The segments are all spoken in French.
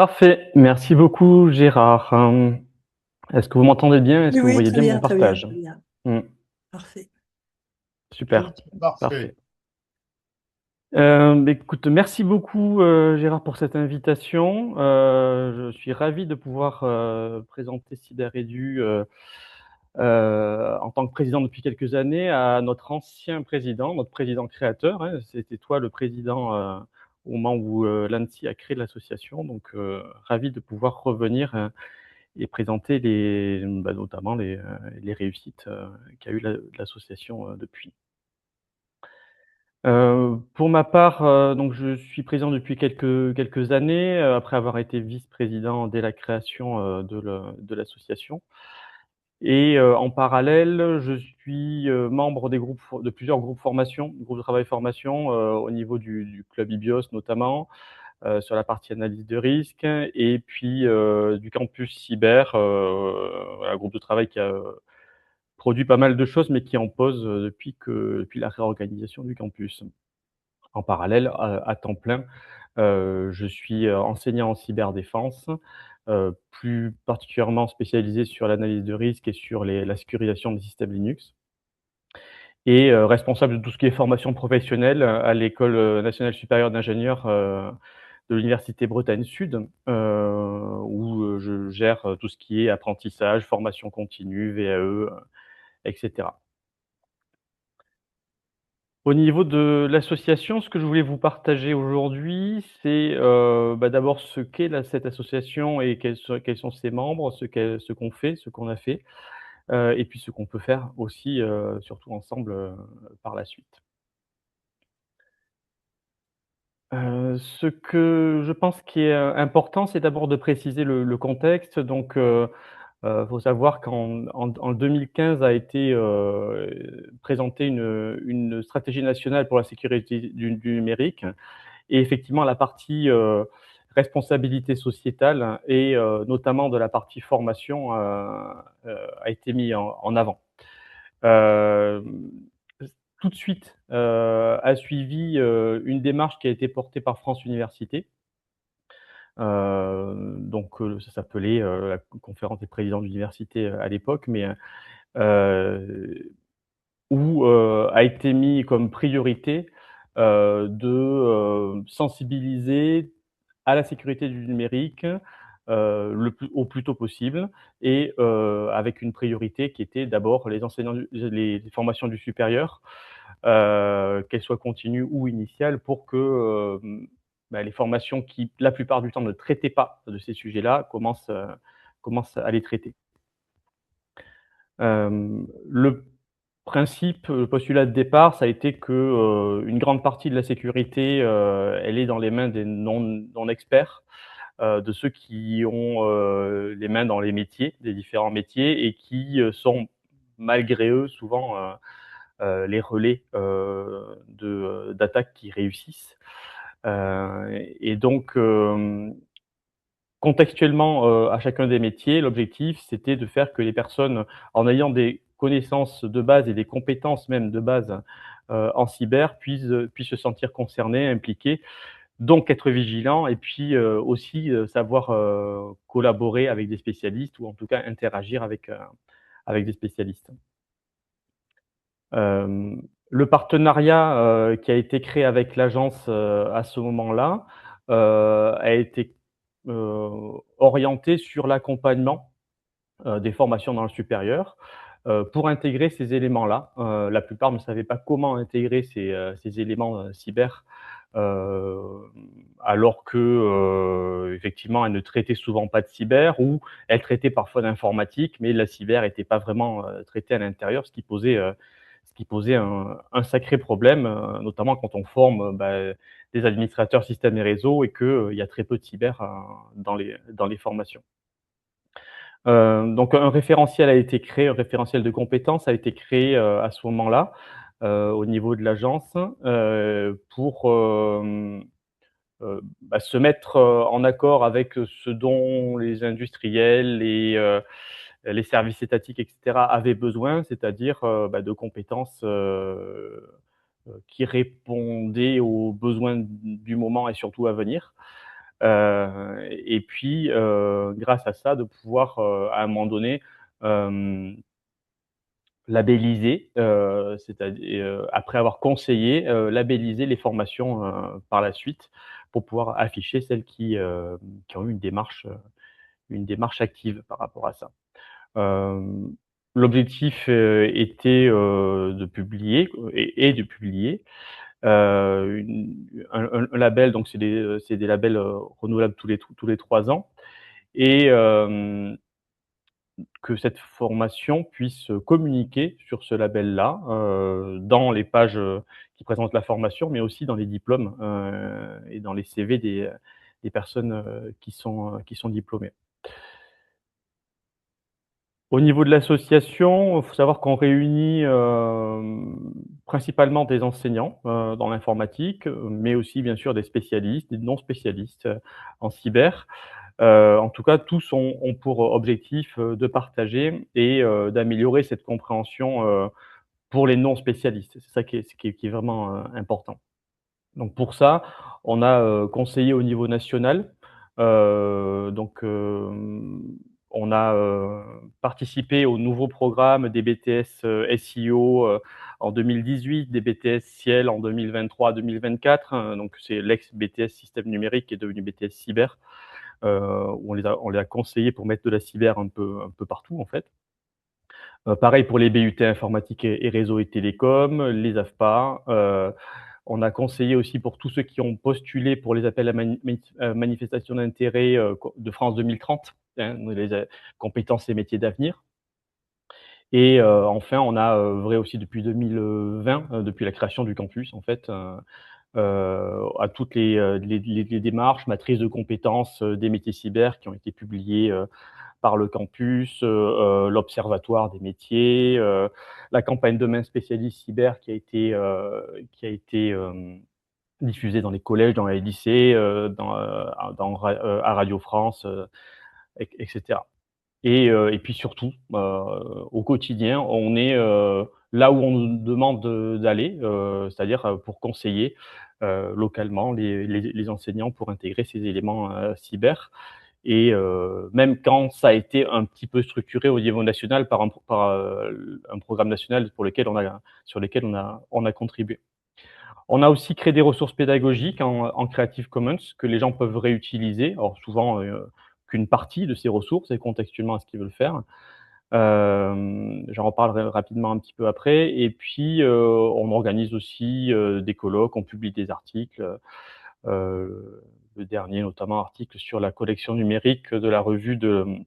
Parfait, merci beaucoup Gérard. Est-ce que vous m'entendez bien? Est-ce Oui, que vous oui, voyez très bien mon bien, très bien, partage? très bien. Mmh, Parfait. super, OK. parfait. Parfait. Écoute, merci beaucoup, Gérard, pour cette invitation. Je suis ravi de pouvoir, présenter CyberEdu, en tant que président depuis quelques années à notre ancien président, notre président créateur, hein. C'était toi le président, au moment où, l'ANSSI a créé l'association, donc ravi de pouvoir revenir, et présenter notamment les réussites, qu'a eu l'association, depuis. Pour ma part, donc je suis président depuis quelques années, après avoir été vice-président dès la création, de l'association et en parallèle, je suis, membre de plusieurs groupes formation, groupes de travail formation, au niveau du club IBIOS notamment, sur la partie analyse de risque et puis, du campus cyber, un groupe de travail qui a, produit pas mal de choses, mais qui est en pause, depuis la réorganisation du campus. En parallèle, à temps plein, je suis, enseignant en cyberdéfense, plus particulièrement spécialisé sur l'analyse de risque et sur la sécurisation des systèmes Linux et responsable de tout ce qui est formation professionnelle, à l'École, nationale supérieure d'ingénieurs, de l'université Bretagne Sud, où, je gère, tout ce qui est apprentissage, formation continue, VAE, et cetera. Au niveau de l'association, ce que je voulais vous partager aujourd'hui, c'est, d'abord ce qu'est cette association et quels sont ses membres, ce qu'on fait, ce qu'on a fait, et puis ce qu'on peut faire aussi, surtout ensemble, par la suite. Ce que je pense qui est, important, c'est d'abord de préciser le contexte. Donc, faut savoir qu'en 2015 a été, présentée une stratégie nationale pour la sécurité du numérique et effectivement la partie, responsabilité sociétale et notamment de la partie formation, a été mis en avant. Hem, Tout de suite, a suivi, une démarche qui a été portée par France Universités. Donc, ça s'appelait, la conférence des présidents d'université, à l'époque, mais, où, a été mis comme priorité, de, sensibiliser à la sécurité du numérique, au plus tôt possible et avec une priorité qui était d'abord les enseignants les formations du supérieur, qu'elles soient continues ou initiales pour que, les formations qui, la plupart du temps, ne traitaient pas de ces sujets-là commencent à les traiter. Le principe, le postulat de départ, ça a été que, une grande partie de la sécurité, elle est dans les mains des non experts, de ceux qui ont, les mains dans les métiers, des différents métiers et qui, sont malgré eux souvent, les relais, d'attaques qui réussissent. Et donc, contextuellement, à chacun des métiers, l'objectif, c'était de faire que les personnes, en ayant des connaissances de base et des compétences même de base, en cyber, puissent se sentir concernées, impliquées, donc être vigilants et puis, aussi, savoir, collaborer avec des spécialistes ou en tout cas interagir avec des spécialistes. Le partenariat, qui a été créé avec l'agence, à ce moment-là, a été, orienté sur l'accompagnement, des formations dans le supérieur, pour intégrer ces éléments-là. La plupart ne savaient pas comment intégrer ces éléments, cyber, heu, alors que, effectivement, elles ne traitaient souvent pas de cyber ou elles traitaient parfois d'informatique, mais la cyber était pas vraiment, traitée à l'intérieur, ce qui posait un sacré problème, notamment quand on forme, des administrateurs systèmes et réseaux et que, il y a très peu de cyber, dans les formations. Donc un référentiel a été créé, un référentiel de compétences a été créé, à ce moment-là, au niveau de l'agence, pour, se mettre, en accord avec, ce dont les industriels, les services étatiques et cetera avaient besoin, c'est-à-dire, de compétences, qui répondaient aux besoins du moment et surtout à venir. Et puis, grâce à ça, de pouvoir, à un moment donné, hem, labelliser, après avoir conseillé, labelliser les formations, par la suite pour pouvoir afficher celles qui ont eu une démarche active par rapport à ça. Hem, L'objectif, était, de publier de publier, un label, donc c'est des labels, renouvelables tous les 3 ans et que cette formation puisse communiquer sur ce label-là, dans les pages, qui présentent la formation, mais aussi dans les diplômes, et dans les CV des personnes, qui sont diplômées. Au niveau de l'association, il faut savoir qu'on réunit, principalement des enseignants, dans l'informatique, mais aussi bien sûr des spécialistes, des non spécialistes, en cyber. En tout cas, tous ont pour objectif, de partager et d'améliorer cette compréhension, pour les non spécialistes. C'est ça qui est vraiment, important. Donc pour ça, on a, conseillé au niveau national. Donc on a, participé au nouveau programme des BTS, SEO, en 2018, des BTS Ciel en 2023-2024, donc c'est l'ex-BTS Système numérique qui est devenu BTS Cyber, où on les a conseillés pour mettre de la cyber un peu partout, en fait. Pareil pour les BUT informatique et réseaux et télécoms, les AFPA. On a conseillé aussi pour tous ceux qui ont postulé pour les appels à manifestation d'intérêt, de France 2030, hein, les compétences et métiers d'avenir. Et enfin, on a œuvré aussi depuis 2020, depuis la création du campus en fait, à toutes les démarches, matrices de compétences, des métiers cyber qui ont été publiées, par le campus, l'observatoire des métiers, la campagne Demain spécialiste cyber qui a été diffusée dans les collèges, dans les lycées, à Radio France, et cetera. Et puis surtout, au quotidien, on est, là où on nous demande d'aller, c'est-à-dire, pour conseiller, localement les enseignants pour intégrer ces éléments, cyber. Et même quand ça a été un petit peu structuré au niveau national un programme national sur lequel on a contribué. On a aussi créé des ressources pédagogiques en Creative Commons que les gens peuvent réutiliser. Alors souvent, qu'une partie de ces ressources et contextuellement à ce qu'ils veulent faire. J'en reparlerai rapidement un petit peu après et puis, on organise aussi, des colloques, on publie des articles, le dernier notamment article sur la collection numérique de la revue de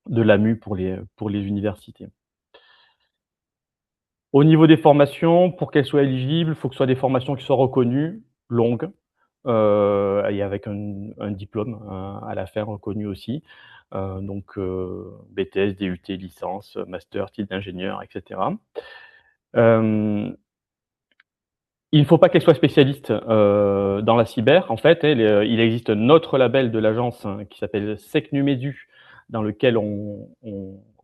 l'AMU pour les universités. Au niveau des formations, pour qu'elles soient éligibles, il faut que ce soit des formations qui soient reconnues, longues, et avec un diplôme, à la fin reconnu aussi. Donc BTS, DUT, licence, master, titre d'ingénieur et cetera. Hem Il ne faut pas qu'elle soit spécialiste, dans la cyber. En fait, il existe un autre label de l'agence, hein, qui s'appelle SecNuMedu, dans lequel on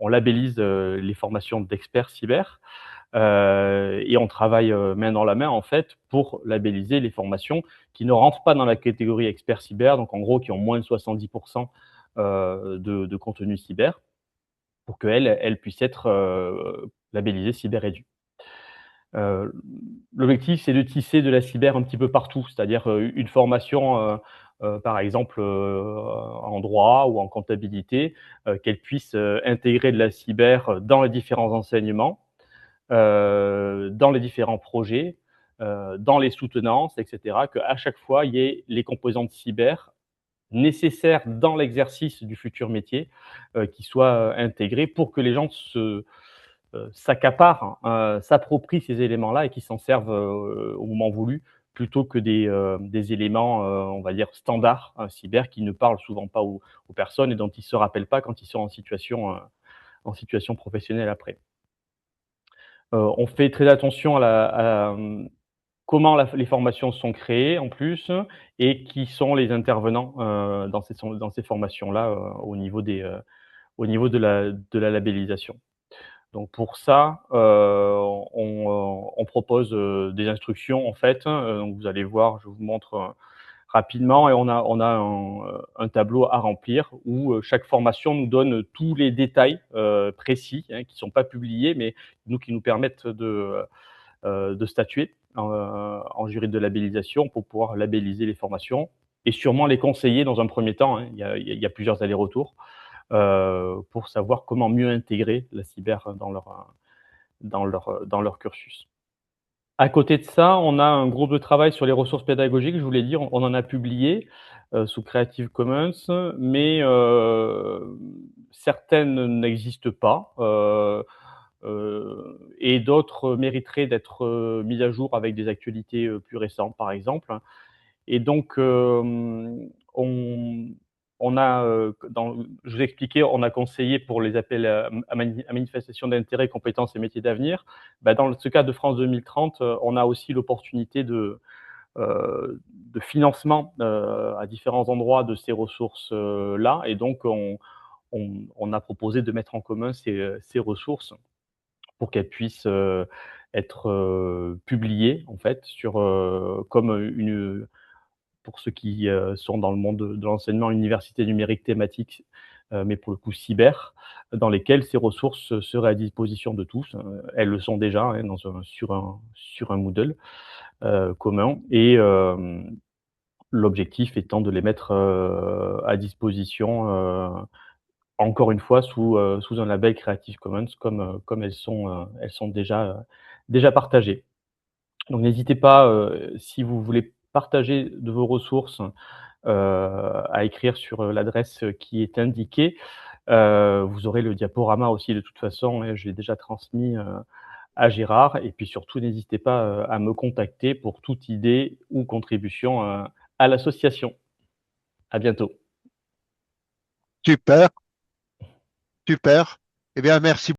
labellise, les formations d'experts cyber, et on travaille, main dans la main, en fait, pour labelliser les formations qui ne rentrent pas dans la catégorie expert cyber, donc en gros, qui ont moins de 70 de contenu cyber, pour qu'elles puissent être, labellisées cyber édu. Heu, L'objectif, c'est de tisser de la cyber un petit peu partout, c'est-à-dire, une formation, par exemple, en droit ou en comptabilité, qu'elle puisse, intégrer de la cyber dans les différents enseignements, dans les différents projets, dans les soutenances et cetera. Qu'à chaque fois, il y ait les composantes cyber nécessaires dans l'exercice du futur métier, qui soient, intégrées pour que les gens s'accaparent, s'approprient ces éléments-là et qu'ils s'en servent, au moment voulu, plutôt que des éléments, on va dire standards, cyber qui ne parlent souvent pas aux personnes et dont ils se rappellent pas quand ils sont en situation professionnelle après. On fait très attention comment les formations sont créées en plus et qui sont les intervenants, dans ces formations-là, au niveau de la labellisation. Donc pour ça, on propose, des instructions en fait, donc vous allez voir, je vous montre, rapidement et on a un tableau à remplir où chaque formation nous donne tous les détails précis, hein, qui ne sont pas publiés, mais qui nous permettent de statuer en jury de labellisation pour pouvoir labelliser les formations et sûrement les conseiller dans un premier temps, hein. Il y a plusieurs allers-retours pour savoir comment mieux intégrer la cyber dans leur cursus. À côté de ça, on a un groupe de travail sur les ressources pédagogiques. Je vous l'ai dit, on en a publié sous Creative Commons, mais certaines n'existent pas et d'autres mériteraient d'être mises à jour avec des actualités plus récentes, par exemple. Et donc, on a, je vous ai expliqué, on a conseillé pour les appels à manifestation d'intérêt, compétences et métiers d'avenir. Bah, dans ce cas de France 2030, on a aussi l'opportunité de financement à différents endroits de ces ressources là. Et donc, on a proposé de mettre en commun ces ressources pour qu'elles puissent être publiées en fait comme une pour ceux qui sont dans le monde de l'enseignement, université numérique thématique, mais pour le coup cyber, dans lesquelles ces ressources seraient à disposition de tous. Elles le sont déjà, hein, sur un Moodle commun et l'objectif étant de les mettre à disposition, encore une fois sous un label Creative Commons comme elles sont déjà partagées. Donc n'hésitez pas, si vous voulez partager de vos ressources, à écrire sur l'adresse qui est indiquée. Vous aurez le diaporama aussi de toute façon, et je l'ai déjà transmis à Gérard. Et puis surtout, n'hésitez pas à me contacter pour toute idée ou contribution à l'association. À bientôt. Super, super. Eh bien, merci.